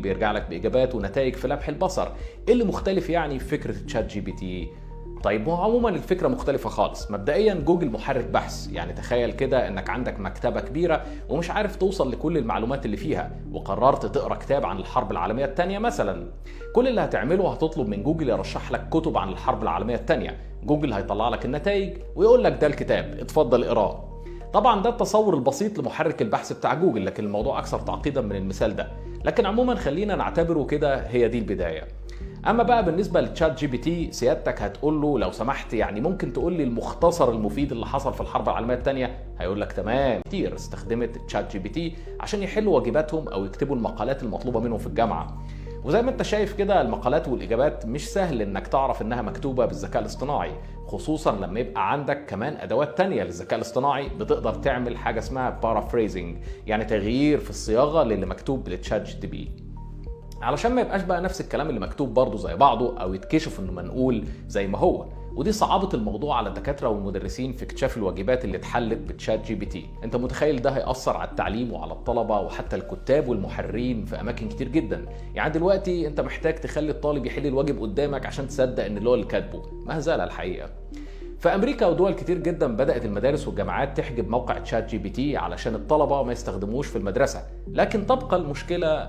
بيرجع لك باجابات ونتائج في لمح البصر. ايه اللي مختلف يعني في فكره تشات جي بي تي؟ طيب هو عموما الفكره مختلفه خالص. مبدئيا جوجل محرك بحث، يعني تخيل كده انك عندك مكتبه كبيره ومش عارف توصل لكل المعلومات اللي فيها، وقررت تقرا كتاب عن الحرب العالميه الثانيه مثلا. كل اللي هتعمله هتطلب من جوجل يرشح لك كتب عن الحرب العالميه الثانيه. جوجل هيطلع لك النتائج ويقول لك ده الكتاب، اتفضل اقراه. طبعا ده التصور البسيط لمحرك البحث بتاع جوجل، لكن الموضوع اكثر تعقيدا من المثال ده. لكن عموما خلينا نعتبره كده هي دي البدايه. اما بقى بالنسبه لتشات جي بي تي، سيادتك هتقول له لو سمحت يعني ممكن تقول لي المختصر المفيد اللي حصل في الحرب العالميه الثانيه؟ هيقول لك تمام. كتير استخدمت تشات جي بي تي عشان يحلوا واجباتهم او يكتبوا المقالات المطلوبه منهم في الجامعه. وزي ما انت شايف كده المقالات والاجابات مش سهل انك تعرف انها مكتوبه بالذكاء الاصطناعي، خصوصا لما يبقى عندك كمان ادوات تانية للذكاء الاصطناعي بتقدر تعمل حاجه اسمها بارافريزنج، يعني تغيير في الصياغه للي مكتوب بالتشات جي بي. علشان ما يبقاش بقى نفس الكلام اللي مكتوب برضه زي بعضه او يتكشف انه منقول زي ما هو. ودي صعبة الموضوع على الدكاترة والمدرسين في اكتشاف الواجبات اللي اتحلت بتشات جي بي تي. انت متخيل ده هيأثر على التعليم وعلى الطلبة وحتى الكتاب والمحررين في اماكن كتير جدا. يعني دلوقتي انت محتاج تخلي الطالب يحل الواجب قدامك عشان تصدق ان اللي هو اللي كاتبه مهزلة الحقيقة. في امريكا ودول كتير جدا بدات المدارس والجامعات تحجب موقع تشات جي بي تي علشان الطلبه ما يستخدموش في المدرسه، لكن تبقى المشكله